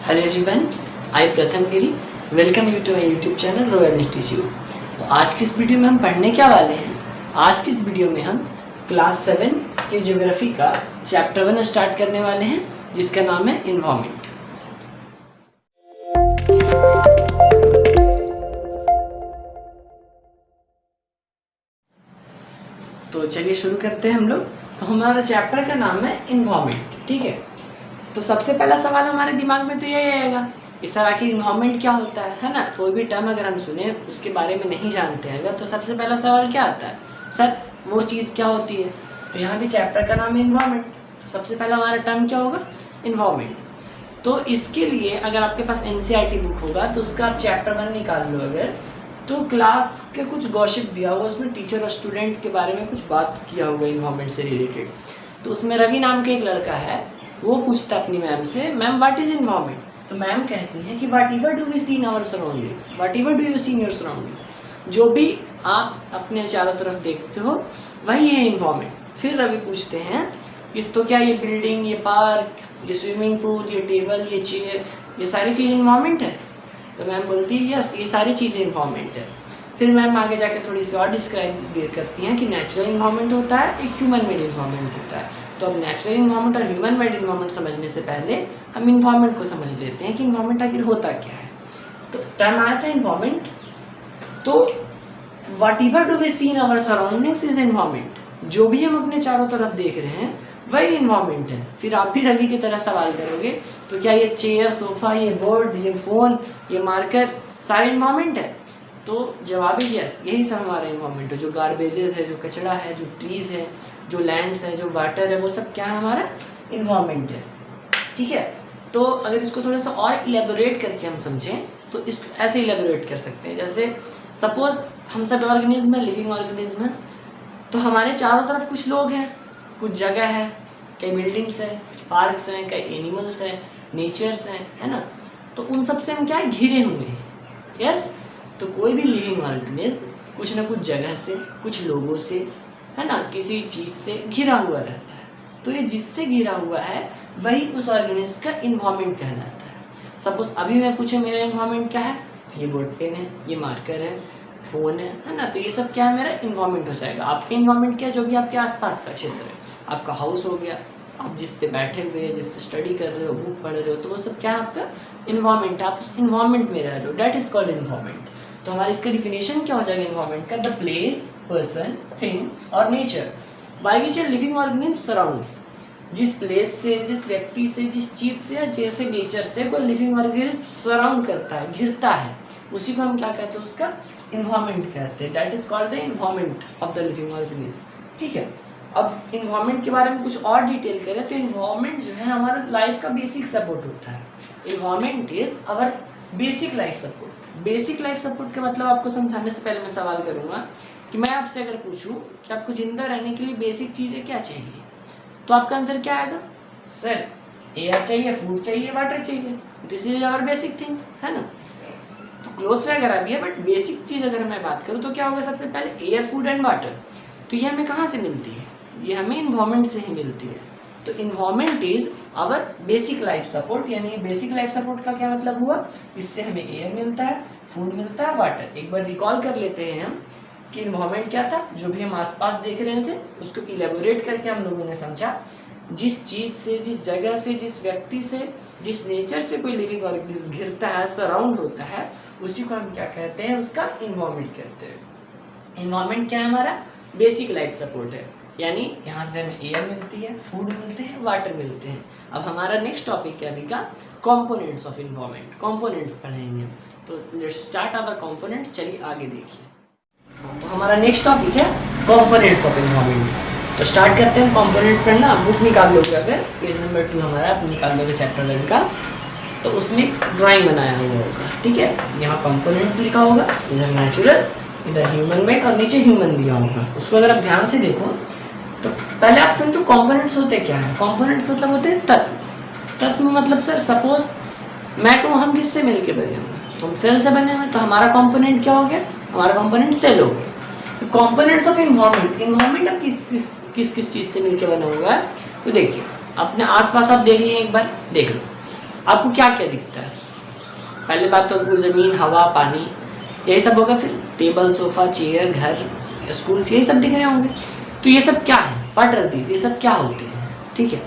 Hello everyone, I Pratham Giri welcome you to my YouTube channel Royal Institute. तो आज की इस वीडियो में हम पढ़ने क्या वाले हैं। आज की इस वीडियो में हम क्लास 7 की ज्योग्राफी का चैप्टर 1 स्टार्ट करने वाले हैं, जिसका नाम है इन्वायरमेंट। तो चलिए शुरू करते हैं हम लोग। तो हमारा चैप्टर का नाम है इन्वायरमेंट, ठीक है। तो सबसे पहला सवाल हमारे दिमाग में तो यही आएगा कि सर आखिर इन्वायरमेंट क्या होता है ना। कोई भी टर्म अगर हम सुने उसके बारे में नहीं जानते हैं अगर, तो सबसे पहला सवाल क्या आता है, सर वो चीज़ क्या होती है। तो यहाँ भी चैप्टर का नाम है इन्वायरमेंट, तो सबसे पहला हमारा टर्म क्या होगा, इन्वायरमेंट। तो इसके लिए अगर आपके पास NCERT बुक होगा तो उसका आप चैप्टर 1 निकाल लो अगर, तो क्लास के कुछ गॉसिप दिया होगा, उसमें टीचर और स्टूडेंट के बारे में कुछ बात किया होगा इन्वायरमेंट से रिलेटेड। तो उसमें रवि नाम के एक लड़का है, वो पूछता अपनी मैम से, मैम व्हाट इज इन्वायरमेंट। तो मैम कहती हैं कि whatever do we see in our surroundings, whatever do you see in your surroundings, जो भी आप अपने चारों तरफ देखते हो वही है इन्वायरमेंट। फिर रवि पूछते हैं कि तो क्या ये बिल्डिंग, ये पार्क, ये स्विमिंग पूल, ये टेबल, ये चेयर, ये सारी चीज़ इन्वायरमेंट है। तो मैम बोलती है यस, ये सारी चीज़ें इन्वायरमेंट है। फिर मैम आगे जाके थोड़ी सी और डिस्क्राइब करती हैं कि नेचुरल इन्वायरमेंट होता है, एक ह्यूमन मेड इन्वायरमेंट होता है। तो अब नेचुरल इन्वायरमेंट और ह्यूमन मेड इन्वायरमेंट समझने से पहले हम इन्वायरमेंट को समझ लेते हैं कि इन्वायरमेंट आखिर होता क्या है। तो टर्म आया था इन्वायरमेंट, तो whatever do we see in our surroundings is environment, जो भी हम अपने चारों तरफ देख रहे हैं वही इन्वायरमेंट है। फिर आप भी रवि की तरह सवाल करोगे, तो क्या ये चेयर, सोफा, ये बोर्ड, ये फ़ोन, ये मार्कर सारे इन्वायरमेंट है। तो जवाब है यस, यही सब हमारा इन्वायरमेंट है। जो गार्बेजेस है, जो कचरा है, जो ट्रीज़ है, जो लैंड्स है, जो वाटर है, वो सब क्या है, हमारा इन्वायरमेंट है, ठीक है। तो अगर इसको थोड़ा सा और इलेबोरेट करके हम समझें तो इसको ऐसे इलेबोरेट कर सकते हैं, जैसे सपोज हम सब ऑर्गेनिज्म है, लिविंग ऑर्गेनिज्म है, तो हमारे चारों तरफ कुछ लोग हैं, कुछ जगह है, कई बिल्डिंग्स हैं, कुछ पार्क्स हैं, कई एनिमल्स हैं, नेचर्स हैं, है ना। तो उन सब से हम क्या है, घिरे हुए हैं, यस। तो कोई भी लिविंग ऑर्गेनिज्म कुछ ना कुछ जगह से, कुछ लोगों से, है ना, किसी चीज़ से घिरा हुआ रहता है। तो ये जिससे घिरा हुआ है वही उस ऑर्गेनिज्म का इन्वायरमेंट कहलाता है। सपोज अभी मैं पूछूं मेरा इन्वायरमेंट क्या है, ये बोर्ड पेन है, ये मार्कर है, फ़ोन है ना। तो ये सब क्या है, मेरा इन्वायरमेंट हो जाएगा। आपका इन्वायरमेंट क्या है, जो भी आपके आसपास का क्षेत्र है, आपका हाउस हो गया, आप जिस पे बैठे हुए हैं, जिससे स्टडी कर रहे हो, बुक पढ़ रहे हो, तो वो सब क्या है, आपका इन्वायरमेंट है। आप उस इन्वायरमेंट में रह रहे हो, डैट इज कॉल्ड इन्वायरमेंट। तो हमारा इसका डिफिनेशन क्या हो जाएगा इन्वायरमेंट का, द प्लेस, पर्सन, थिंग्स और nature by which a living organism surrounds. जिस प्लेस से, जिस व्यक्ति से, जिस चीज़ से या जैसे नेचर से कोई लिविंग ऑर्गेनिज्म सराउंड करता है, घिरता है, उसी को हम क्या कहते हैं, उसका इन्वायरमेंट कहते हैं। That is called the environment of the living organism, ठीक है। अब इन्वायरमेंट के बारे में कुछ और डिटेल करें तो इन्वायरमेंट जो है हमारा लाइफ का बेसिक सपोर्ट होता है। Environment is our basic life support. Basic life support का मतलब आपको समझाने से पहले मैं सवाल करूंगा कि मैं आपसे अगर पूछूं कि आपको जिंदा रहने के लिए बेसिक चीज़ें क्या चाहिए, तो आपका आंसर क्या आएगा, सर एयर चाहिए, फूड चाहिए, वाटर चाहिए, this is our basic things, है ना। तो क्लोथ्स वगैरह भी है, बट बेसिक चीज़ अगर मैं बात करूँ तो क्या होगा, सबसे पहले एयर, फूड एंड वाटर। तो ये हमें कहाँ से मिलती है, ये हमें इन्वायरमेंट से ही मिलती है। तो environment is our basic life support. यानी बेसिक लाइफ सपोर्ट का क्या मतलब हुआ, इससे हमें एयर मिलता है, फूड मिलता है, वाटर। एक बार रिकॉल कर लेते हैं हम कि इन्वायरमेंट क्या था, जो भी हम आसपास देख रहे थे उसको इलेबोरेट करके हम लोगों ने समझा। जिस चीज़ से, जिस जगह से, जिस व्यक्ति से, जिस नेचर से कोई लिविंग ऑर्गेनिज्म घिरता है, सराउंड होता है, उसी को हम क्या कहते हैं, उसका इन्वायरमेंट कहते हैं। इन्वायरमेंट क्या है, हमारा बेसिक लाइफ सपोर्ट है। यानी यहाँ से हमें एयर मिलती है, फूड मिलते हैं, वाटर मिलते हैं। अब हमारा नेक्स्ट टॉपिक है अभी का कंपोनेंट्स ऑफ इन्वायरमेंट। कंपोनेंट्स पढ़ेंगे, तो लेट्स स्टार्ट आवर कंपोनेंट्स। चलिए आगे देखिए। तो हमारा नेक्स्ट टॉपिक है कंपोनेंट्स ऑफ इन्वायरमेंट। तो स्टार्ट करते हैं कंपोनेंट्स पढ़ना। बुक निकाल लोगे अगर, पेज नंबर 2 हमारा आप निकाल लोगे चैप्टर 1 का, तो उसमें ड्राइंग बनाया हुआ होगा, ठीक है। यहाँ कंपोनेंट्स लिखा होगा, इधर नेचुरल, इधर ह्यूमन मेड और नीचे ह्यूमन दिया होगा। उसको अगर आप ध्यान से देखो तो पहले आप समझो कंपोनेंट्स होते क्या है। कंपोनेंट्स मतलब होते हैं तत्व। तत्व मतलब सर सपोज मैं कहूँ हम किससे मिलके बने हुए, तो हम सेल से बने हुए, तो हमारा कंपोनेंट क्या हो गया, हमारा कंपोनेंट सेल हो गया। तो कंपोनेंट्स ऑफ इन्वायरमेंट, इन्वायरमेंट अब किस चीज़ से मिलके बना हुआ है, तो देखिए अपने आसपास आप देख लिए, एक बार देख लो। आपको क्या क्या दिखता है? पहले बात तो आपको ज़मीन, हवा, पानी, यही सब होगा। फिर टेबल, सोफ़ा, चेयर, घर, स्कूल्स, यही सब दिख रहे होंगे। तो ये सब क्या है? What are these? ये सब क्या होते हैं? ठीक है,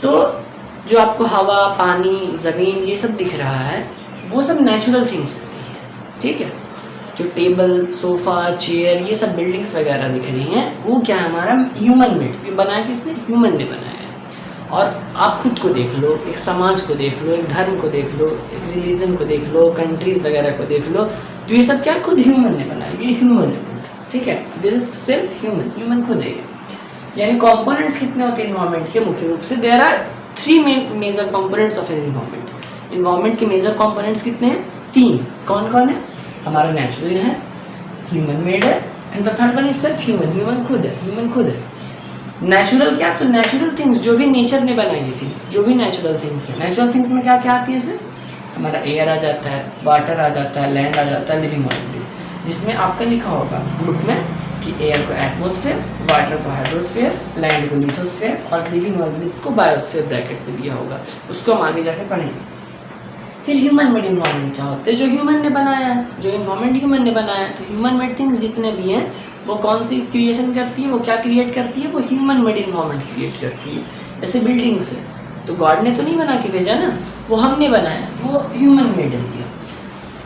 तो जो आपको हवा, पानी, ज़मीन, ये सब दिख रहा है, वो सब नेचुरल थिंग्स होती हैं। ठीक है, जो टेबल, सोफ़ा, चेयर, ये सब बिल्डिंग्स वगैरह दिख रही हैं, वो क्या है? हमारा ह्यूमन मेड्स। ये बनाया किसने? ह्यूमन ने बनाया है। और आप खुद को देख लो, एक समाज को देख लो, एक धर्म को देख लो, एक रिलीजन को देख लो, कंट्रीज वगैरह को देख लो, तो ये सब क्या खुद ह्यूमन ने बनाया। ये ह्यूमन है खुद। ठीक है, this is self human, human खुद है। यानी कंपोनेंट्स कितने होते हैं इन्वायरमेंट के? मुख्य रूप से there are 3 major components of an environment. Environment के मेजर कंपोनेंट्स कितने हैं? 3। कौन कौन है? हमारा नेचुरल है, ह्यूमन मेड है, and the third one is self human. Human खुद है, ह्यूमन खुद है। नेचुरल क्या? तो नेचुरल थिंग्स, जो भी नेचर ने बनाई है थिंग्स, जो भी नेचुरल थिंग्स है। नेचुरल थिंग्स में क्या क्या आती है? सर हमारा एयर आ जाता है, वाटर आ जाता है, लैंड आ जाता है, लिविंग ऑर्गेनिज्म, जिसमें आपका लिखा होगा बुक में कि एयर को एटमॉस्फेयर, वाटर को हाइड्रोस्फेयर, लैंड को लिथोस्फेयर और लिविंग ऑर्गेनिज्म को बायोस्फेयर ब्रैकेट में दिया होगा। उसको हम आगे जाके पढ़ेंगे। फिर ह्यूमन मेड इन्वायरमेंट क्या होते हैं? जो ह्यूमन ने बनाया है, जो इन्वायरमेंट ह्यूमन ने बनाया है। तो ह्यूमन मेड थिंग्स जितने भी हैं, वो कौन सी क्रिएशन करती है? वो क्या क्रिएट करती है? वो ह्यूमन मेड इन्वायरमेंट क्रिएट करती है। जैसे बिल्डिंग्स है, तो गॉड ने तो नहीं बना के भेजा ना, वो हमने बनाया, वो ह्यूमन मेड है।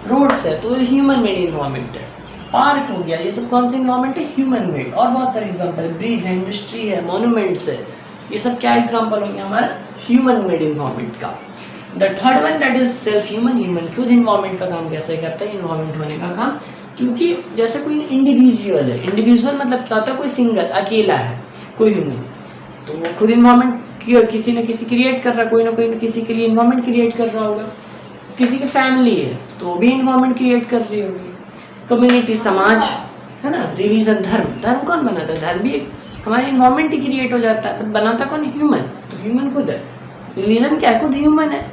रोड्स है, तो ह्यूमन मेड इन्वायरमेंट है। पार्क हो गया, ये सब कौन सी इन्वायरमेंट है? Human made. और बहुत सारे एग्जाम्पल है, ब्रिज है, इंडस्ट्री है, मॉन्यूमेंट्स है, ये सब क्या एग्जाम्पल हो गया हमारा ह्यूमन मेड इन्वायरमेंट का। The third one that is self human. Human खुद इन्वायरमेंट का काम कैसे करता है? इन्वायरमेंट होने का काम, क्योंकि जैसे कोई इंडिविजुअल है, इंडिविजुअल मतलब क्या होता है? कोई सिंगल, अकेला है कोई ह्यूमन, तो वो खुद इन्वायरमेंट किसी न किसी क्रिएट कर रहा है, कोई ना कोई किसी के लिए इन्वायरमेंट क्रिएट कर रहा होगा। किसी की फैमिली है तो वो भी इन्वायरमेंट क्रिएट कर रही होगी। कम्युनिटी, समाज है ना, रिलीजन, धर्म, धर्म कौन बनाता है? धर्म भी एक हमारे इन्वायरमेंट ही क्रिएट हो जाता है, बट बनाता कौन? ह्यूमन। तो ह्यूमन खुद है। रिलीजन क्या है? खुद ह्यूमन है।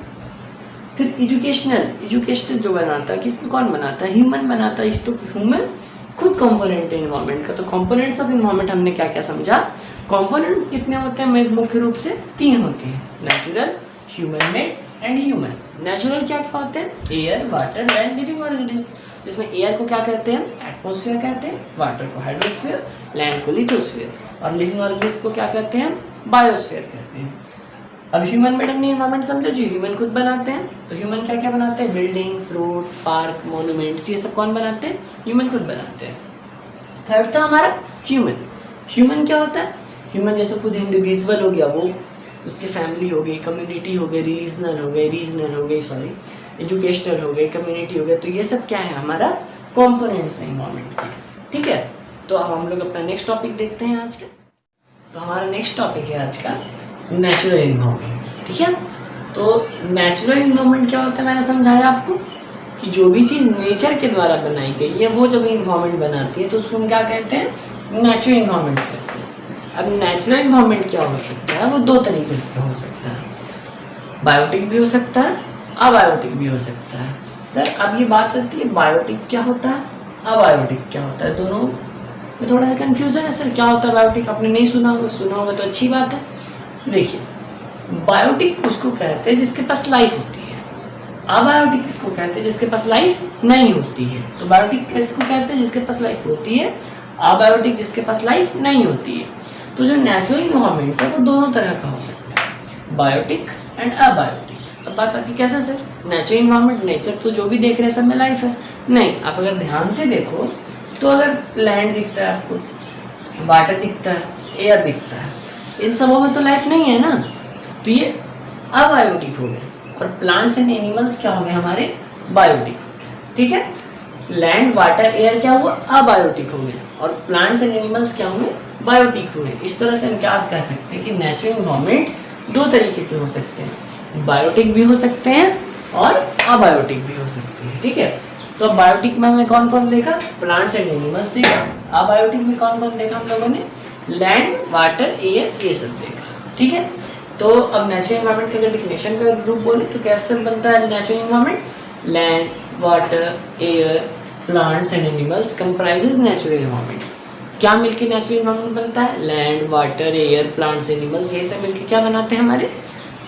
फिर एजुकेशनल जो बनाता है, किस कौन बनाता है? ह्यूमन बनाता है। तो ह्यूमन खुद कंपोनेंट है इन्वायरमेंट का। तो कंपोनेंट्स ऑफ इन्वायरमेंट हमने क्या क्या समझा? कंपोनेंट्स कितने होते हैं? मुख्य रूप से 3 होते हैं, natural, human made and human. Natural क्या क्या होते हैं? Air, water, land, living organism. जिसमें एयर को क्या कहते हैं? एटमॉस्फेयर कहते हैं, वाटर को हाइड्रोस्फेयर, लैंड को लिथोस्फेयर और लिविंग ऑर्गेनिज्म को क्या कहते हैं? बायोस्फेयर कहते हैं। अब ह्यूमन मेड हमने इन्वायरमेंट समझो, जो ह्यूमन खुद बनाते हैं। तो ह्यूमन क्या क्या बनाते हैं? बिल्डिंग्स, रोड्स, पार्क, मॉन्यूमेंट्स, ये सब कौन बनाते हैं? ह्यूमन खुद बनाते हैं। थर्ड था हमारा ह्यूमन। ह्यूमन क्या होता है? ह्यूमन जैसे खुद इंडिविजुअल हो गया, वो उसकी फैमिली हो गई, कम्युनिटी हो गई, रीजनल हो गई, एजुकेशनल हो गई, कम्युनिटी हो गया। तो ये सब क्या है? हमारा कंपोनेंट्स है इन्वायरमेंट के। ठीक है, तो अब हम लोग अपना नेक्स्ट टॉपिक देखते हैं आज का। तो हमारा नेक्स्ट टॉपिक है आज का नेचुरल इन्वायरमेंट। ठीक है, तो नेचुरल इन्वायरमेंट क्या होता है? मैंने समझाया आपको कि जो भी चीज़ नेचर के द्वारा बनाई गई है, वो जब इन्वायरमेंट बनाती है तो उसको हम क्या कहते हैं? नेचुरल इन्वायरमेंट कहते हैं। अब नेचुरल इन्वायरमेंट क्या हो सकता है? वो 2 तरीके से हो सकता है, बायोटिक भी हो सकता है, अबायोटिक भी हो सकता है। सर अब ये बात आती है, बायोटिक क्या होता है, अबायोटिक क्या होता है? दोनों में थोड़ा सा कन्फ्यूजन है। सर क्या होता है बायोटिक? आपने नहीं सुना होगा तो अच्छी बात है। देखिए, बायोटिक उसको कहते हैं जिसके पास लाइफ होती है, अबायोटिक किसको कहते हैं? जिसके पास लाइफ नहीं होती है। तो बायोटिक किसको कहते हैं? जिसके पास लाइफ होती है। अबायोटिक जिसके पास लाइफ नहीं होती है। तो जो नेचुरल इन्वायरमेंट है वो दोनों तरह का हो सकता है, बायोटिक एंड अबायोटिक। अब बात आती कैसे सर? नेचुरल इन्वायरमेंट, नेचर तो जो भी देख रहे हैं सब में लाइफ है। नहीं, आप अगर ध्यान से देखो तो अगर लैंड दिखता है आपको, वाटर दिखता है, एयर दिखता है, इन सबों में तो लाइफ नहीं है ना, तो ये अबायोटिक हो गए। और प्लांट्स एंड एनिमल्स क्या हो गए? हमारे बायोटिक हो गए। ठीक है, लैंड, वाटर, एयर क्या हुआ? अबायोटिक हो गए, और प्लांट्स एंड एनिमल्स क्या होंगे? बायोटिक हुए। इस तरह से हम क्या कह सकते हैं कि नेचुरल इन्वायरमेंट 2 तरीके के हो सकते हैं, बायोटिक भी हो सकते हैं और अबायोटिक भी हो सकते हैं। ठीक है, तो बायोटिक में हमने कौन कौन देखा? प्लांट्स एंड एनिमल्स देखा। अबायोटिक में कौन कौन देखा हम लोगों ने? लैंड, वाटर, एयर, ये सब देखा। ठीक है, तो अब नेचुरल इन्वायरमेंट के अगर डिफिनेशन का ग्रुप बोले तो कैसे बनता है natural environment? Land, water, air, plants and animals comprises natural environment. क्या मिलके नेचुरल इन्वायरमेंट बनता है? Land, water, air, plants, animals, ये सब मिलके क्या बनाते हैं? हमारे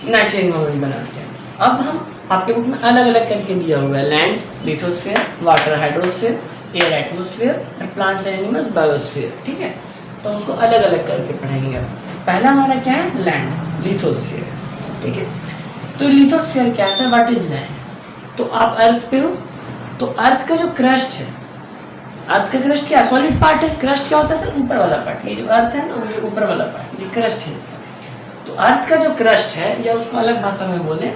नेचुरल एनवायरनमेंट बनाते हैं। अब हम आपके बुक में अलग अलग करके दिया हुआ है, land lithosphere, water hydrosphere, air atmosphere, plants and animals biosphere, ठीक है। तो उसको अलग अलग करके पढ़ेंगे। पहला हमारा क्या है, लैंड लिथोस्फीयर, ठीक है। तो लिथोस्फीयर क्या है, व्हाट इज लैंड? तो आप अर्थ पे हो, तो अर्थ का जो क्रस्ट है, अर्थ का क्रस्ट क्या सॉलिड पार्ट है, क्रस्ट क्या होता है सर, ऊपर वाला पार्ट, ये जो अर्थ है ना ये ऊपर वाला पार्ट, ये क्रस्ट है इसका। तो अर्थ का जो क्रस्ट है, या उसको अलग भाषा में बोले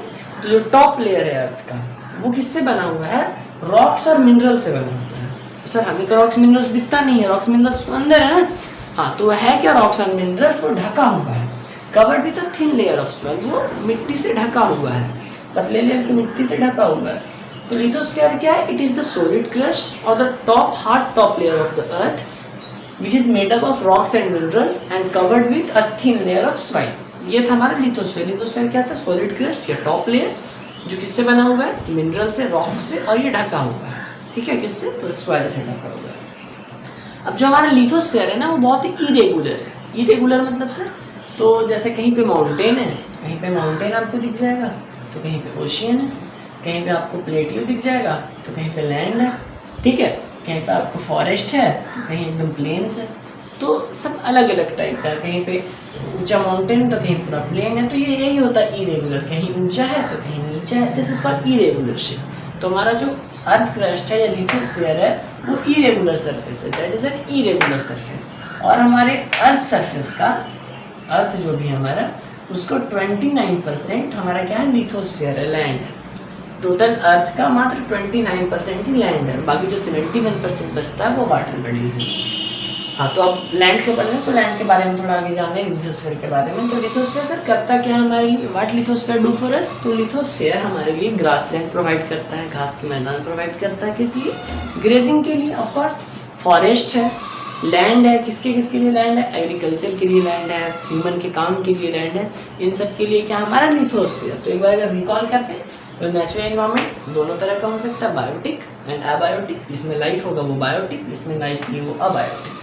तो जो टॉप लेयर है अर्थ का, वो किससे बना हुआ है, रॉक्स और मिनरल से बना हुआ है। सर हमें तो रॉक्स मिनरल्स दिखता नहीं है, रॉक्स मिनरल्स तो अंदर है ना, हाँ तो है क्या, रॉक्स और मिनरल्स, वो ढका हुआ है, covered with a thin layer of soil, वो मिट्टी से ढका हुआ है, पतले लेयर की मिट्टी से ढका हुआ है। तो लिथोस्फीयर क्या है, it is the solid crust और the top hard top layer of the earth which is made up of rocks and minerals and covered with a thin layer of soil। ये था हमारा लिथोस्फीयर। लिथोस्फीयर क्या था, solid crust या top layer जो किससे बना हुआ है, मिनरल से, रॉक से, और ये ढका हुआ है, ठीक है, किससे, तो सॉइल से ढका हुआ है। अब जो हमारा लिथोस्फीयर है ना, वो बहुत ही इरेगुलर है। इरेगुलर मतलब सर, तो जैसे कहीं पे माउंटेन है, कहीं पे माउंटेन आपको दिख जाएगा, तो कहीं पे ओशियन है, कहीं पे आपको प्लेट्यू दिख जाएगा, तो कहीं पे लैंड है, ठीक है, कहीं पे आपको फॉरेस्ट है, तो कहीं एकदम प्लेन्स है। तो सब अलग अलग टाइप का है, कहीं पे ऊंचा माउंटेन तो कहीं पूरा प्लेन है। तो ये यही होता है इरेगुलर, कहीं ऊंचा है तो कहीं नीचा है, this is called irregular shape. तो हमारा जो अर्थ क्रस्ट है या लिथोस्फीयर है, वो इरेगुलर सरफेस है, that is an irregular surface. और हमारे अर्थ सरफेस का, अर्थ जो भी हमारा, उसको 29% हमारा क्या है, लिथोस्फीयर है, लैंड है। टोटल अर्थ का मात्र 29% ही लैंड है, बाकी जो 71% बचता है वो वाटर बॉडीज है। हाँ तो अब लैंड के बारे में, तो लैंड के बारे में थोड़ा आगे जाने लिथोस्फीयर के बारे में। तो लिथोस्फीयर सर करता क्या है हमारे लिए, what lithosphere do for us? तो लिथोस्फीयर हमारे लिए ग्रास लैंड प्रोवाइड करता है, घास के मैदान प्रोवाइड करता है, किस लिए, ग्रेजिंग के लिए, ऑफ कोर्स। फॉरेस्ट है, लैंड है, किसके किसके लिए लैंड है, एग्रीकल्चर के लिए लैंड है, ह्यूमन के काम के लिए लैंड है, इन सब के लिए क्या हमारा लिथोस्फीयर। तो एक बार अगर रिकॉल करते हैं तो नेचुरल एनवायरनमेंट दोनों तरह का हो सकता है, बायोटिक एंड अबायोटिक। जिसमें लाइफ होगा वो बायोटिक, जिसमें लाइफ नहीं वो अबायोटिक।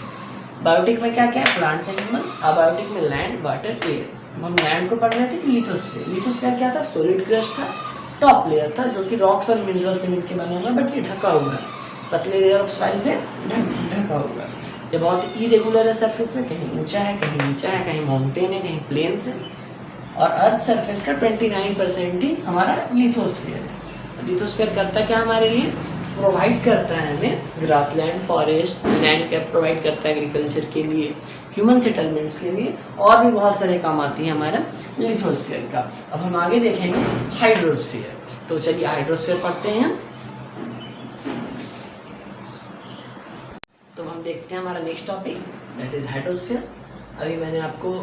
बायोटिक में क्या क्या है, प्लांट्स एनिमल्स, अबायोटिक में लैंड, वाटर, एयर। हम लैंड को पढ़ रहे थे कि लिथोस्फीयर। लिथोस्फीयर क्या था, सॉलिड क्रस्ट था, टॉप लेयर था, जो कि रॉक्स और मिनरल से मिलकर बना हुआ है, बट ये ढका हुआ है, पतले लेयर ऑफ सॉइल से ढका हुआ है। ये बहुत इरेगुलर है सरफेस में, कहीं ऊंचा है, कहीं नीचा है, कहीं माउंटेन है, कहीं प्लेन्स है। और अर्थ सरफेस का 29% ही हमारा लिथोस्फीयर है। लिथोस्फीयर करता क्या हमारे लिए, प्रोवाइड करता है हमें ग्रासलैंड, फॉरेस्ट, लैंड क्या प्रोवाइड करता है एग्रीकल्चर के लिए, ह्यूमन सेटलमेंट्स के लिए, और भी बहुत सारे काम आती है हमारा लिथोस्फीयर का। अब हम आगे देखेंगे हाइड्रोस्फीयर। तो चलिए हाइड्रोस्फीयर पढ़ते हैं। तो हम देखते हैं हमारा next topic, that is hydrosphere. अभी मैंने आपको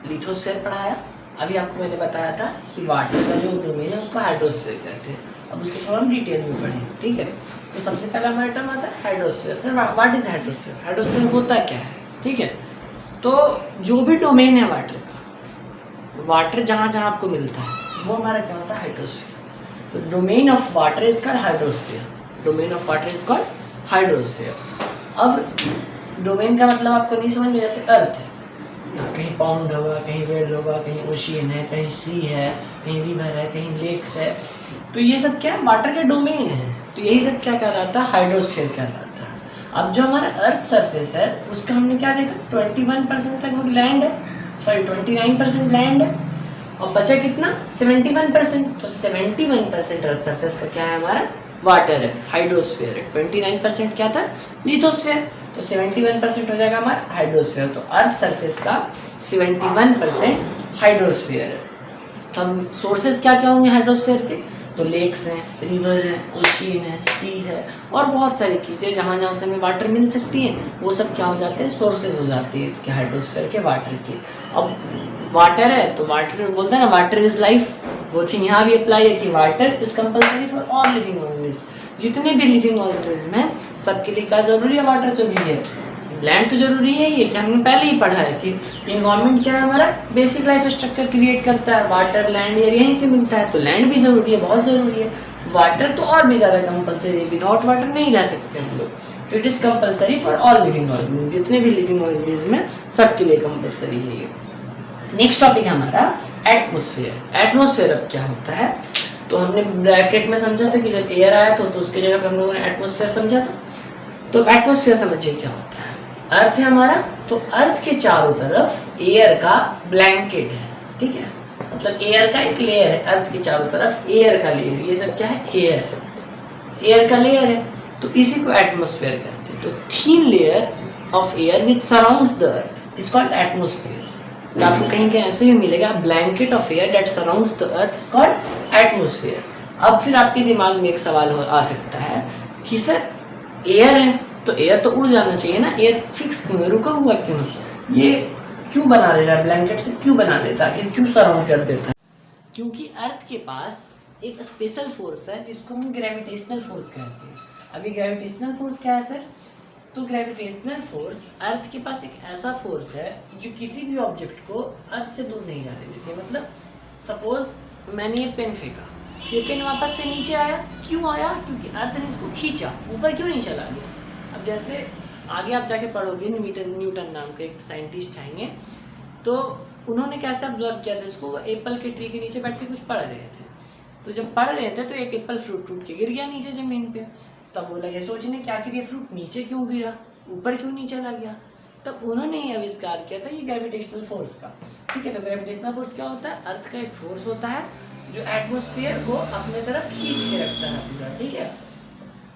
लिथोस्फीयर पढ़ाया, अभी आपको मैंने बताया था कि वाटर का जो डोमेन है उसको हाइड्रोस्फीयर कहते हैं। अब उसको थोड़ा हम डिटेल में पढ़ें, ठीक है। तो सबसे पहला हमारा टर्म आता है hydrosphere. Sir what is hydrosphere? Hydrosphere होता क्या है, ठीक है। तो जो भी डोमेन है वाटर का, वाटर जहाँ जहाँ आपको मिलता है वो हमारा क्या होता है, हाइड्रोस्फीयर। तो domain of water is called hydrosphere. Domain of water is called hydrosphere. अब डोमेन का मतलब आपको नहीं समझ में, जैसे अर्थ है, कहीं पाउंड होगा, कहीं वेल होगा, कहीं ओशियन है, कहीं सी है, कहीं रिवर है, कहीं लेक्स है। तो ये सब क्या वाटर के डोमेन है। तो यही सब क्या कहलाता है, हाइड्रोस्फीयर कहलाता है। अब जो हमारा अर्थ सरफेस है उसका हमने क्या देखा, 21% लगभग लैंड है, सॉरी 29% लैंड है, और बचा कितना, 71%। तो 71% अर्थ सरफेस का क्या है हमारा, वाटर है, हाइड्रोस्फीयर है। 29% क्या था, लिथोस्फीयर। तो 71% हो जाएगा हमारा हाइड्रोस्फीयर। तो अर्थ सरफेस का 71% हाइड्रोस्फीयर है। तो हम सोर्सेज क्या क्या होंगे हाइड्रोस्फीयर के, तो लेक्स हैं, रिवर है, ओशियन है, सी है, और बहुत सारी चीज़ें जहाँ जहाँ से हमें वाटर मिल सकती हैं, वो सब क्या हो जाते हैं, सोर्सेज हो जाते हैं इसके हाइड्रोस्फीयर के वाटर के। अब वाटर है तो वाटर बोलते हैं ना, वाटर इज लाइफ, वो थिंग यहाँ भी अप्लाई है कि water is compulsory for all living organism. जितने भी लिविंग ऑर्गेनिज्म हैं सबके लिए क्या जरूरी है, वाटर जरूरी है। लैंड तो जरूरी है ही, कि हमने पहले ही पढ़ा है कि इन्वायरमेंट क्या है हमारा, बेसिक लाइफ स्ट्रक्चर क्रिएट करता है, वाटर, लैंड, एयर यहीं से मिलता है। तो लैंड भी जरूरी है, बहुत जरूरी है। वाटर तो और भी ज़्यादा कंपल्सरी है, विदाउट वाटर नहीं रह सकते हम लोग। तो it is compulsory for all living organism, जितने भी लिविंग ऑर्गेनिज्म हैं सबके लिए कंपल्सरी है ये। नेक्स्ट टॉपिक है हमारा एटमॉस्फेयर। एटमॉस्फेयर अब क्या होता है, तो हमने ब्रैकेट में समझा था कि जब एयर आया तो उसके जगह पे हम लोगों ने एटमॉस्फेयर समझा था। तो एटमॉस्फेयर समझिए क्या होता है। अर्थ है हमारा, तो अर्थ के चारों तरफ एयर का ब्लैंकेट है, ठीक है, मतलब एयर का एक लेयर है, अर्थ के चारों तरफ एयर का लेयर, ये सब क्या है, एयर का लेयर है, तो इसी को एटमॉस्फेयर कहते हैं। तो thin layer of air which surrounds the earth is called atmosphere. तो आपको कहीं कहीं ऐसे भी मिलेगा, blanket of air that surrounds the earth is called atmosphere. अब फिर आपके दिमाग में एक सवाल आ सकता है कि सर एयर है तो एयर तो उड़ जाना चाहिए ना, एयर फिक्स क्यों है, रुका हुआ क्यों है, ये क्यों बना ले रहा है, ब्लैंकेट से क्यों बना लेता है, क्यों सराउंड कर देता है? क्योंकि अर्थ के पास एक स्पेशल फोर्स है जिसको हम ग्रेविटेशनल फोर्स कहते हैं। अभी ग्रेविटेशनल फोर्स क्या है सर, तो ग्रेविटेशनल फोर्स अर्थ के पास एक ऐसा फोर्स है जो किसी भी ऑब्जेक्ट को अर्थ से दूर नहीं जाने देती है। मतलब सपोज मैंने ये पेन फेंका, ये पेन वापस से नीचे आया, क्यों आया, क्योंकि अर्थ ने इसको खींचा, ऊपर क्यों नहीं चला गया। अब जैसे आगे आप जाके पढ़ोगे, न्यूटन नाम के एक साइंटिस्ट आएंगे, तो उन्होंने कैसे ऑब्जर्व किया था इसको, वो एप्पल के ट्री के नीचे बैठ के कुछ पढ़ रहे थे। तो जब पढ़ रहे थे तो एक एप्पल फ्रूट टूट के गिर गया नीचे ज़मीन पे। तब वो लगे सोचने क्या कि ये फ्रूट नीचे क्यों गिरा, ऊपर क्यों नहीं चला गया। तब उन्होंने ये आविष्कार किया था ये ग्रेविटेशनल फोर्स का, ठीक है। तो ग्रेविटेशनल फोर्स क्या होता है, अर्थ का एक फोर्स होता है जो एटमॉस्फेयर को अपने तरफ खींच के रखता है पूरा, ठीक है।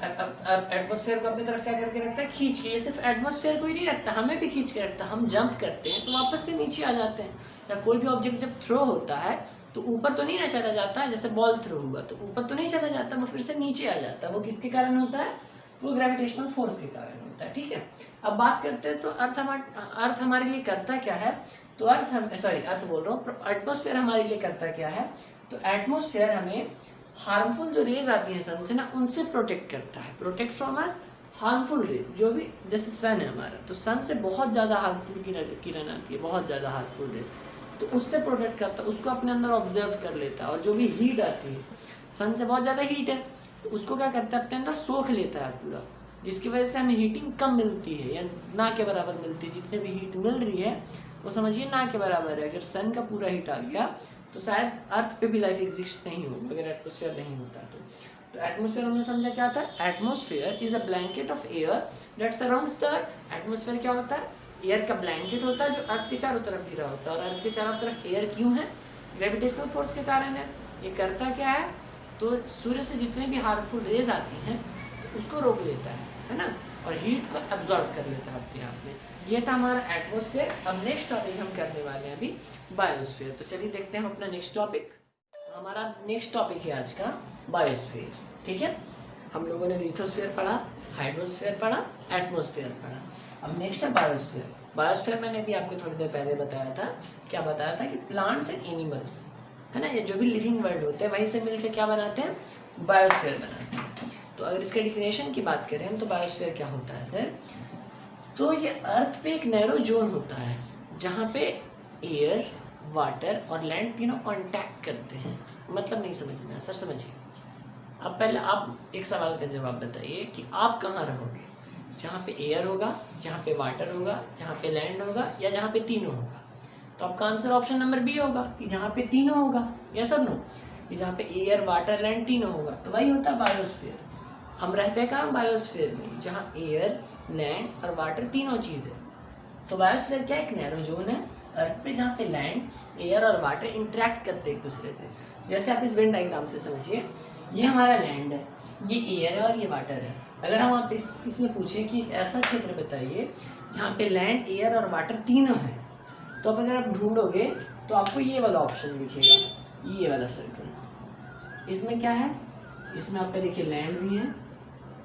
एटमॉस्फेयर को अपनी तरफ क्या करके रखता है, खींच के। ये सिर्फ एटमॉस्फेयर को ही नहीं रखता, हमें भी खींच के रखता है। हम जंप करते हैं तो वापस से नीचे आ जाते हैं, या कोई भी ऑब्जेक्ट जब थ्रो होता है तो ऊपर तो नहीं ना चला जाता है, जैसे बॉल थ्रो हुआ तो ऊपर तो नहीं चला जाता, वो फिर से नीचे आ जाता है। वो किसके कारण होता है, वो ग्रेविटेशनल फोर्स के कारण होता है, ठीक है। अब बात करते हैं तो अर्थ हमारे लिए करता क्या है, तो अर्थ बोल रहा हूँ, एटमॉस्फेयर हमारे लिए करता क्या है। तो एटमॉस्फेयर हमें हार्मफुल जो रेज आती हैं सन से ना, उनसे प्रोटेक्ट करता है। प्रोटेक्ट फ्रॉम अस हार्मफुल रे, जो भी जैसे सन है हमारा, तो सन से बहुत ज़्यादा हार्मफुल किरण आती है, बहुत ज़्यादा हार्मफुल रेज, तो उससे प्रोटेक्ट करता है, उसको अपने अंदर ऑब्जर्व कर लेता है। और जो भी हीट आती है, सन से बहुत ज़्यादा हीट है तो उसको क्या करता है, अपने अंदर सोख लेता है पूरा, जिसकी वजह से हमें हीटिंग कम मिलती है या ना के बराबर मिलती है। जितने भी हीट मिल रही है वो समझिए ना के बराबर है। अगर सन का पूरा हीट आ गया तो शायद अर्थ पे भी लाइफ एग्जिस्ट नहीं होगी, अगर एटमॉस्फेयर नहीं होता तो एटमॉस्फेयर हमने समझा क्या था, atmosphere is a blanket of air that surrounds the earth. Atmosphere क्या होता है, एयर का ब्लैंकेट होता है जो अर्थ के चारों तरफ घिरा होता है। और अर्थ के चारों तरफ एयर क्यों है, ग्रेविटेशनल फोर्स के कारण है। ये करता क्या है, तो सूर्य से जितने भी हार्मफुल रेज आती हैं तो उसको रोक लेता है ना, और हीट को एब्जॉर्ब कर लेता है अपने आप में। ये था हमारा एटमॉस्फेयर। अब नेक्स्ट टॉपिक हम करने वाले हैं अभी बायोस्फीयर। तो चलिए देखते हैं हम अपना नेक्स्ट टॉपिक। हमारा नेक्स्ट टॉपिक है आज का बायोस्फीयर, ठीक है। हम लोगों ने लिथोस्फीयर पढ़ा, हाइड्रोस्फीयर पढ़ा, एटमॉस्फेयर पढ़ा। अब नेक्स्ट है बायोस्फीयर। बायोस्फीयर मैंने भी आपको थोड़ी देर पहले बताया था, क्या बताया था कि प्लांट्स एंड एनिमल्स, है ना, ये जो भी लिविंग वर्ल्ड होते हैं वहीं से मिलकर क्या बनाते हैं, बायोस्फीयर बनाते हैं। तो अगर इसके डिफिनेशन की बात करें तो बायोस्फीयर क्या होता है सर, तो ये अर्थ पे एक नैरो जोन होता है जहाँ पे एयर, वाटर और लैंड तीनों कांटेक्ट करते हैं। मतलब नहीं समझ में, सर समझिए। अब पहले आप एक सवाल का जवाब बताइए कि आप कहाँ रहोगे, जहाँ पे एयर होगा, जहाँ पे वाटर होगा, जहाँ पे लैंड होगा, या जहाँ पे तीनों होगा। तो आपका आंसर ऑप्शन नंबर बी होगा कि जहाँ पे तीनों होगा। यस और नो, कि जहाँ पे एयर, वाटर, लैंड तीनों होगा, तो वही होता है बायोस्फीयर। हम रहते हैं कहाँ, बायोस्फीयर में, जहाँ एयर, लैंड और वाटर तीनों चीज़ है। तो बायोस्फीयर क्या, एक नैरो जोन है अर्थ पे जहाँ पे लैंड, एयर और वाटर इंटरेक्ट करते हैं एक दूसरे से। जैसे आप इस वेन डायग्राम से समझिए, ये हमारा लैंड है, ये एयर है और ये वाटर है। अगर हम आप इसमें पूछें कि ऐसा क्षेत्र बताइए जहाँ पे लैंड, एयर और वाटर तीनों हैं, तो अब अगर आप ढूंढोगे तो आपको ये वाला ऑप्शन दिखेगा, ये वाला सर्कल। इसमें क्या है, इसमें आपका देखिए लैंड भी है,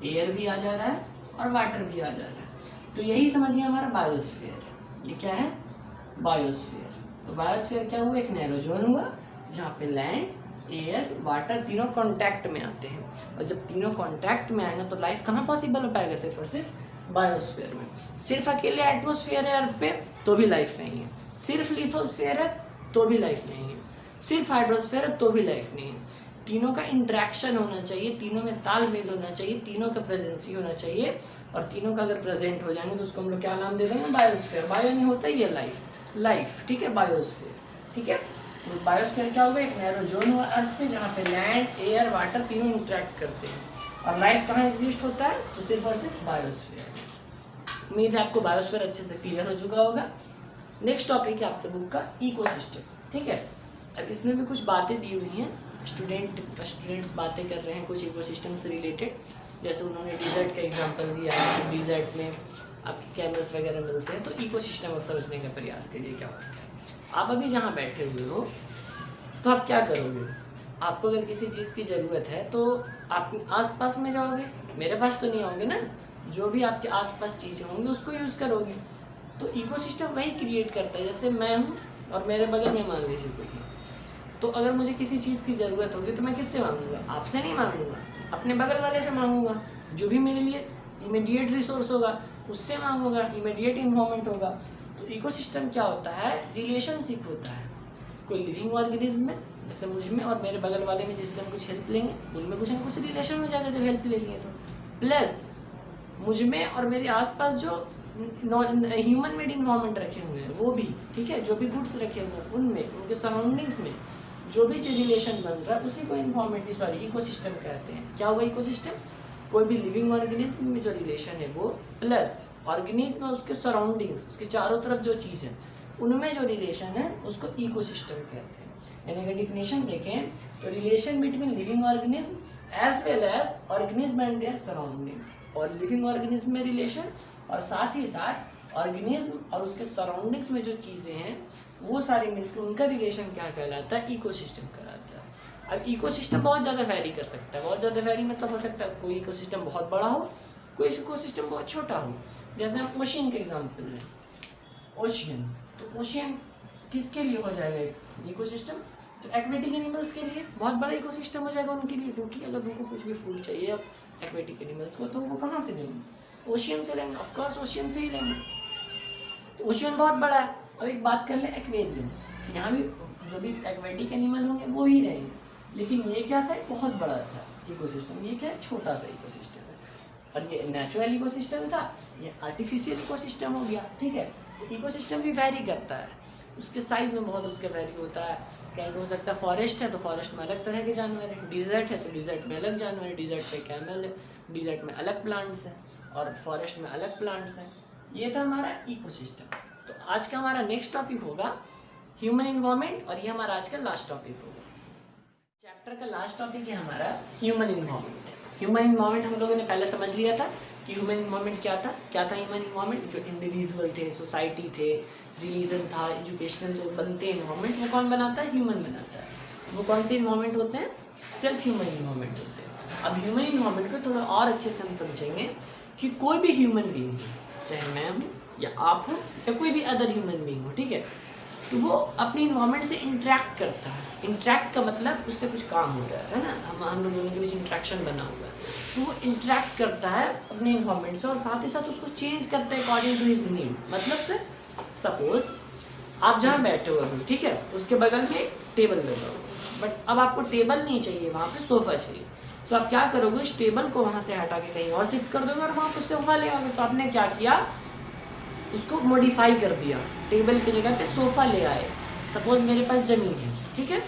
एयर भी आ जा रहा है और वाटर भी आ जा रहा है। तो यही समझिए हमारा बायोस्फीयर है। ये क्या है, बायोस्फीयर। तो बायोस्फीयर क्या हुआ, एक नैरो जोन हुआ जहाँ पे लैंड, एयर, वाटर तीनों कांटेक्ट में आते हैं। और जब तीनों कांटेक्ट में आएंगे तो लाइफ कहाँ पॉसिबल हो पाएगा, सिर्फ और सिर्फ बायोस्फीयर में। सिर्फ अकेले एटमॉस्फेयर है अर्थ पे तो भी लाइफ नहीं है, सिर्फ लिथोस्फीयर है तो भी लाइफ नहीं है, सिर्फ हाइड्रोस्फीयर है तो भी लाइफ नहीं है। तीनों का इंट्रैक्शन होना चाहिए, तीनों में तालमेल होना चाहिए, तीनों का प्रेजेंसी होना चाहिए। और तीनों का अगर प्रेजेंट हो जाएंगे तो उसको हम लोग क्या नाम दे देंगे, बायोस्फीयर। बायो नहीं होता ये लाइफ, ठीक है, बायोस्फीयर, ठीक है। तो बायोस्फीयर क्या होगा, एक नैरो जोन हुआ अर्थ पे जहाँ पे लैंड, एयर, वाटर तीनों इंटरेक्ट करते हैं। और लाइफ कहाँ एग्जिस्ट होता है, तो सिर्फ और सिर्फ बायोस्फीयर। उम्मीद है आपको बायोस्फीयर अच्छे से क्लियर हो चुका होगा। नेक्स्ट टॉपिक है आपके बुक का इकोसिस्टम, ठीक है। अब इसमें भी कुछ बातें दी हुई हैं, स्टूडेंट्स बातें कर रहे हैं कुछ इकोसिस्टम से रिलेटेड। जैसे उन्होंने डिजर्ट का एग्जांपल दिया है, तो डिजर्ट में आपके कैमल्स वगैरह मिलते हैं। तो इकोसिस्टम और समझने का प्रयास करिए क्या होता है। आप अभी जहाँ बैठे हुए हो तो आप क्या करोगे, आपको अगर किसी चीज़ की ज़रूरत है तो आप आसपास में जाओगे, मेरे पास तो नहीं आओगे ना, जो भी आपके आसपास चीज़ें होंगी उसको यूज़ करोगे। तो इकोसिस्टम वही क्रिएट करता है। जैसे मैं हूँ और मेरे बगल में मान लीजिए कोई है, तो अगर मुझे किसी चीज़ की ज़रूरत होगी तो मैं किससे मांगूंगा, आपसे नहीं मांगूंगा, अपने बगल वाले से मांगूंगा। जो भी मेरे लिए इमीडिएट रिसोर्स होगा उससे मांगूंगा, इमीडिएट इन्वॉल्वमेंट होगा। तो इकोसिस्टम क्या होता है, रिलेशनशिप होता है। कोई लिविंग ऑर्गेनिज्म में, जैसे मुझ में और मेरे बगल वाले में, जिससे हम कुछ हेल्प लेंगे उनमें कुछ ना कुछ रिलेशन हो जाएगा जब हेल्प ले लिए तो। प्लस मुझ में और मेरे आसपास जो ह्यूमन मेड इन्वायरमेंट रखे हुए हैं वो भी, ठीक है, जो भी गुड्स रखे हुए हैं उनमें, उनके सराउंडिंग्स में जो भी रिलेशन बन रहा है उसी को इकोसिस्टम कहते हैं। क्या हुआ इकोसिस्टम, कोई भी लिविंग ऑर्गेनिज्म में जो रिलेशन है वो, प्लस ऑर्गेनिज्म में उसके सराउंडिंग्स, उसके चारों तरफ जो चीज़ है उनमें जो रिलेशन है उसको इकोसिस्टम कहते हैं। यानी अगर डिफिनेशन देखें तो relation between living organism as well as organism and their surroundings, और लिविंग ऑर्गेनिज्म में रिलेशन और साथ ही साथ ऑर्गेनिज्म और उसके सराउंडिंग्स में जो चीज़ें हैं वो सारी मिलकर उनका रिलेशन क्या कहलाता है, इकोसिस्टम कहलाता है। अब इकोसिस्टम बहुत ज़्यादा वैरी कर सकता है। बहुत ज़्यादा वैरी मतलब हो सकता है कोई इकोसिस्टम बहुत बड़ा हो, कोई इकोसिस्टम बहुत छोटा हो। जैसे हम ओशियन के एग्जाम्पल लें, ओशियन, तो ओशियन किसके लिए हो जाएगा इकोसिस्टम, तो एक्वेटिक एनिमल्स के लिए बहुत बड़ा इकोसिस्टम हो जाएगा उनके लिए, क्योंकि अगर उनको कुछ भी फूड चाहिए एक्वेटिक एनिमल्स को तो वो कहाँ से लेंगे, ओशियन से लेंगे, ऑफकोर्स ओशियन से ही लेंगे। तो ओशियन बहुत बड़ा है। और एक बात कर ले एक्वेरियम, यहाँ भी जो भी एक्वेटिक एनिमल होंगे वो ही रहेंगे, लेकिन ये क्या था, बहुत बड़ा था इकोसिस्टम, ये क्या है, छोटा सा इकोसिस्टम है। और ये नेचुरल इकोसिस्टम था, ये आर्टिफिशियल इकोसिस्टम हो गया, ठीक है। तो इकोसिस्टम भी वैरी करता है, उसके साइज में बहुत उसका वैरी होता है। कहीं हो सकता है फॉरेस्ट है तो फॉरेस्ट में अलग तरह के जानवर हैं, डिजर्ट है तो डिजर्ट में अलग जानवर है, डिजर्ट पे कैमल है, डिजर्ट में अलग प्लांट्स हैं और फॉरेस्ट में अलग प्लांट्स हैं। ये था हमारा इकोसिस्टम। तो आज का हमारा नेक्स्ट टॉपिक होगा ह्यूमन इन्वायरमेंट, और ये हमारा आज का लास्ट टॉपिक होगा। चैप्टर का लास्ट टॉपिक है हमारा ह्यूमन इन्वायरमेंट। ह्यूमन इन्वायरमेंट हम लोगों ने पहले समझ लिया था कि ह्यूमन इन्वायरमेंट क्या था। ह्यूमन इन्वायरमेंट, जो इंडिविजुअल थे, सोसाइटी थे, रिलीजन था, एजुकेशनल जो बनते हैं इन्वायरमेंट, वो कौन बनाता है, ह्यूमन बनाता है। वो कौन से इन्वायरमेंट होते हैं, सेल्फ ह्यूमन इन्वायरमेंट होते हैं। अब ह्यूमन इन्वायरमेंट को थोड़ा और अच्छे से हम समझेंगे कि कोई भी ह्यूमन बीइंग हो, चाहे मैं हूँ या आप हो या कोई भी अदर ह्यूमन बीइंग हो, ठीक है, तो वो अपनी इन्वायरमेंट से इंटरेक्ट करता है। इंटरेक्ट का मतलब उससे कुछ काम हो रहा है ना, हम लोग दोनों के बीच इंटरेक्शन बना हुआ है, तो वो इंटरेक्ट करता है अपने इन्वायरमेंट से और साथ ही साथ उसको चेंज करता है अकॉर्डिंग टू हिज नीड। मतलब से सपोज आप जहाँ बैठे हो अभी, ठीक है, उसके बगल में एक टेबल लगा हो, बट अब आपको टेबल नहीं चाहिए, वहाँ पे सोफ़ा चाहिए, तो आप क्या करोगे, उस टेबल को वहाँ से हटा के कहीं और शिफ्ट कर दोगे और वहाँ पर सोफ़ा ले आओगे। तो आपने क्या किया, उसको मॉडिफाई कर दिया, टेबल की जगह पे सोफ़ा ले आए। सपोज मेरे पास ज़मीन है, ठीक है,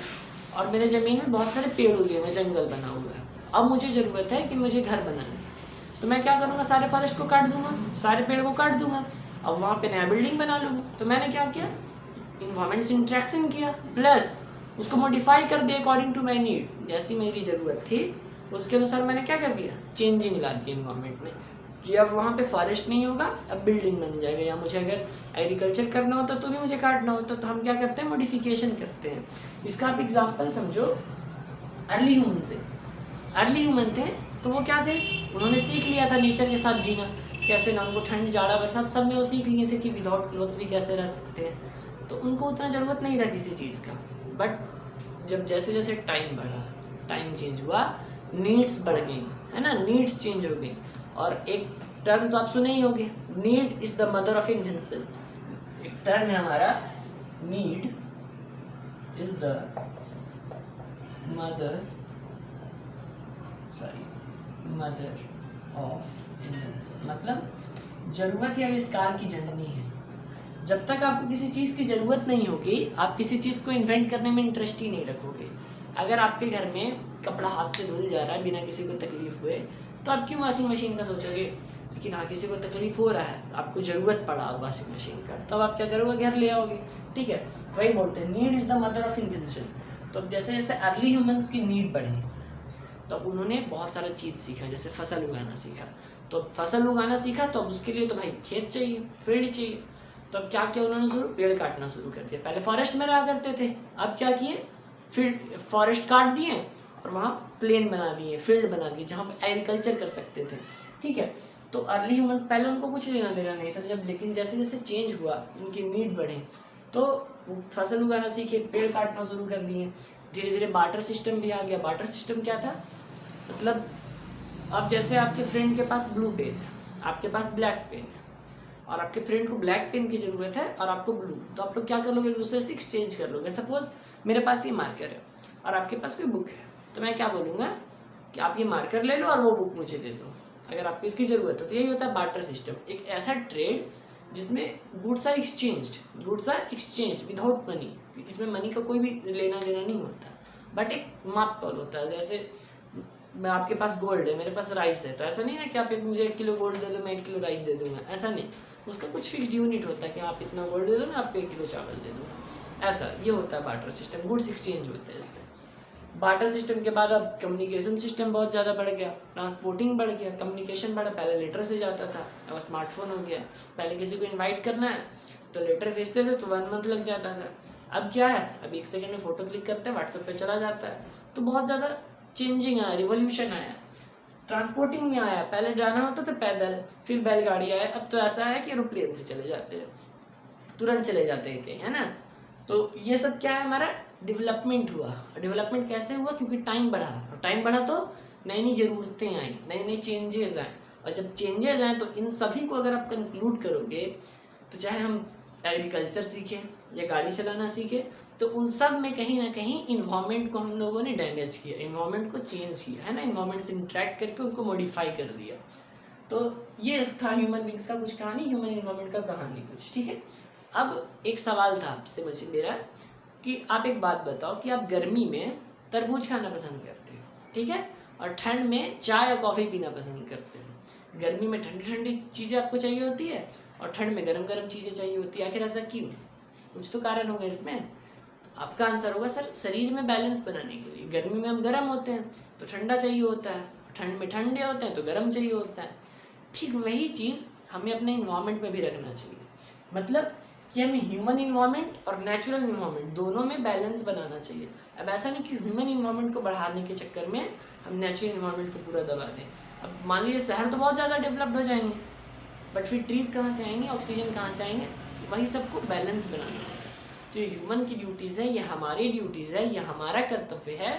और मेरे ज़मीन में बहुत सारे पेड़ उगे हुए, जंगल बना हुआ है। अब मुझे ज़रूरत है कि मुझे घर बनाना है, तो मैं क्या करूँगा, सारे फॉरेस्ट को काट दूंगा, सारे पेड़ को काट दूंगा, अब वहाँ पे नया बिल्डिंग बना लूँगा। तो मैंने क्या किया, इन्वायरमेंट से इंट्रैक्शन किया, प्लस उसको मॉडिफाई कर दिया अकॉर्डिंग टू माई नीड। जैसी मेरी ज़रूरत थी उसके अनुसार मैंने क्या कर दिया, चेंजिंग ला दी इन्वायरमेंट में, कि अब वहाँ पे फॉरेस्ट नहीं होगा, अब बिल्डिंग बन जाएगा। या मुझे अगर एग्रीकल्चर करना होता तो भी मुझे काटना होता, तो हम क्या करते हैं, मॉडिफिकेशन करते हैं। इसका आप एग्जांपल समझो अर्ली ह्यूमन से। अर्ली ह्यूमन थे तो वो क्या थे, उन्होंने सीख लिया था नेचर के साथ जीना, कैसे ना, उनको ठंड, जाड़ा, बरसात सब में वो सीख लिए थे कि विदाउट क्लोथ्स भी कैसे रह सकते हैं। तो उनको उतना ज़रूरत नहीं था किसी चीज़ का। बट जब जैसे जैसे टाइम बढ़ा, टाइम चेंज हुआ, नीड्स बढ़ गई, है ना, नीड्स चेंज हो गई। और एक टर्म तो आप सुने ही होंगे, need is the mother of invention. एक टर्म है हमारा, need is the mother of invention. मतलब जरूरत या आविष्कार की जननी है। जब तक आपको किसी चीज़ की ज़रूरत नहीं होगी आप किसी चीज़ को इन्वेंट करने में इंटरेस्ट ही नहीं रखोगे। अगर आपके घर में कपड़ा हाथ से धुल जा रहा है बिना किसी को तकलीफ हुए तो आप क्यों वॉशिंग मशीन का सोचोगे। लेकिन हाँ किसी को तकलीफ हो रहा है, आपको ज़रूरत पड़ा वॉशिंग मशीन का, तब आप क्या करोगे, घर ले आओगे। ठीक है, वही बोलते हैं need is the mother of invention. तो जैसे जैसे अर्ली ह्यूमंस की नीड बढ़ी तो उन्होंने बहुत सारा चीज़ सीखा, जैसे फसल उगाना सीखा। तो फसल उगाना सीखा तो अब उसके लिए तो भाई खेत चाहिए, फील्ड चाहिए। तो अब क्या किया उन्होंने, पेड़ काटना शुरू कर दिया। पहले फॉरेस्ट में रहा करते थे, अब क्या किए, फील्ड फॉरेस्ट काट दिए और वहाँ प्लेन बना दिए, फील्ड बना दिए जहाँ पे एग्रीकल्चर कर सकते थे। ठीक है, तो अर्ली ह्यूमंस पहले उनको कुछ लेना देना नहीं था जब, लेकिन जैसे जैसे चेंज हुआ उनकी नीड बढ़े तो फसल उगाना सीखे, पेड़ काटना शुरू कर दिए। धीरे धीरे बार्टर सिस्टम भी आ गया। बार्टर सिस्टम क्या था, मतलब अब जैसे आपके फ्रेंड के पास ब्लू पेन, आपके पास ब्लैक पेन है और आपके फ्रेंड को ब्लैक पेन की ज़रूरत है और आपको ब्लू, तो आप लोग क्या कर लोगे, एक दूसरे से एक्सचेंज कर लोगे। सपोज मेरे पास ये मार्कर है और आपके पास कोई बुक है, तो मैं क्या बोलूँगा कि आप ये मार्कर ले लो और वो बुक मुझे दे दो अगर आपको इसकी ज़रूरत हो। तो यही होता है बार्टर सिस्टम, एक ऐसा ट्रेड जिसमें goods are exchange without money. इसमें मनी का कोई भी लेना देना नहीं होता, बट एक माप तौल होता है। जैसे मैं आपके पास गोल्ड है, मेरे पास राइस है, तो ऐसा नहीं है कि आप मुझे 1 किलो गोल्ड दे दो मैं 1 किलो राइस दे दूंगा, ऐसा नहीं। उसका कुछ फिक्स्ड यूनिट होता है कि आप इतना गोल्ड दे दो मैं आपको 1 किलो चावल दे दूंगा, ऐसा ये होता है बार्टर सिस्टम। गुड्स एक्सचेंज होते हैं इसमें। बार्टर सिस्टम के बाद अब कम्युनिकेशन सिस्टम बहुत ज़्यादा बढ़ गया, ट्रांसपोर्टिंग बढ़ गया, कम्युनिकेशन बढ़ा। पहले लेटर से जाता था, अब स्मार्टफोन हो गया। पहले किसी को इन्वाइट करना है तो लेटर भेजते थे तो 1 मंथ लग जाता था। अब क्या है, अब 1 सेकंड में फोटो क्लिक करते हैं, व्हाट्सएप पे चला जाता है। तो बहुत ज़्यादा चेंजिंग आया, रिवोल्यूशन आया, ट्रांसपोर्टिंग में आया। पहले जाना होता था पैदल, फिर बैलगाड़ी आया, अब तो ऐसा है कि एरोप्लेन से चले जाते हैं, तुरंत चले जाते हैं कहीं, है ना। तो ये सब क्या है, हमारा डेवलपमेंट हुआ। डेवलपमेंट कैसे हुआ, क्योंकि टाइम बढ़ा, और टाइम बढ़ा तो नई नई ज़रूरतें आई, नए नए चेंजेस आए। और जब चेंजेस आए तो इन सभी को अगर आप कंक्लूड करोगे तो चाहे हम एग्रीकल्चर सीखें या गाड़ी चलाना सीखें, तो उन सब में कहीं ना कहीं इन्वायरमेंट को हम लोगों ने डैमेज किया, इन्वायरमेंट को चेंज किया, है ना। इन्वायरमेंट से इंटरेक्ट करके उनको मॉडिफाई कर दिया। तो ये था ह्यूमन बींग्स का कुछ कहानी, ह्यूमन इन्वायरमेंट का कहानी कुछ। ठीक है, अब एक सवाल था आपसे मुझे मेरा कि आप एक बात बताओ कि आप गर्मी में तरबूज खाना पसंद करते हो, ठीक है, और ठंड में चाय या कॉफ़ी पीना पसंद करते हो। गर्मी में ठंडी ठंडी चीज़ें आपको चाहिए होती है और ठंड में गरम गरम चीज़ें चाहिए होती है। आखिर ऐसा क्यों, कुछ तो कारण होगा इसमें। आपका आंसर होगा सर शरीर में बैलेंस बनाने के लिए। गर्मी में हम गर्म होते हैं तो ठंडा चाहिए होता है, ठंड में ठंडे होते हैं तो गर्म चाहिए होता है। ठीक वही चीज़ हमें अपने इन्वायरमेंट में भी रखना चाहिए, मतलब कि हमें ह्यूमन इन्वायरमेंट और नेचुरल इन्वायरमेंट दोनों में बैलेंस बनाना चाहिए। अब ऐसा नहीं कि ह्यूमन इन्वायरमेंट को बढ़ाने के चक्कर में हम नेचुरल इन्वायरमेंट को पूरा दबा दें। अब मान लीजिए शहर तो बहुत ज़्यादा डेवलप्ड हो जाएंगे, बट फिर ट्रीज़ कहाँ से आएंगे, ऑक्सीजन कहाँ से आएंगे, वही सबको बैलेंस बनाना है। तो ये ह्यूमन की ड्यूटीज़ है, ये हमारी ड्यूटीज़ है, ये हमारा कर्तव्य है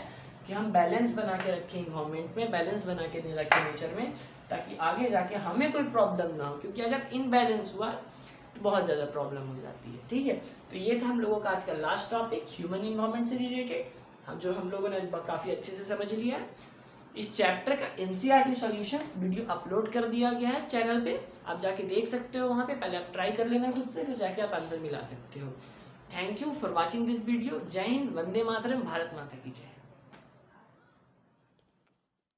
कि हम बैलेंस बना के रखें इन्वायरमेंट में, बैलेंस बना के रखें नेचर में, ताकि आगे जाके हमें कोई प्रॉब्लम ना हो। क्योंकि अगर इनबैलेंस हुआ तो बहुत ज़्यादा प्रॉब्लम हो जाती है। ठीक है, तो ये था हम लोगों का आज का लास्ट टॉपिक, ह्यूमन इन्वायरमेंट से रिलेटेड, हम लोगों ने काफ़ी अच्छे से समझ लिया। इस चैप्टर का NCERT सॉल्यूशंस वीडियो अपलोड कर दिया गया है चैनल पे, आप जाके देख सकते हो वहाँ पे। पहले आप ट्राई कर लेना खुद से, फिर जाके आप आंसर मिला सकते हो। Thank you for watching this video. जय हिंद, वंदे मातरम, भारत माता की जय।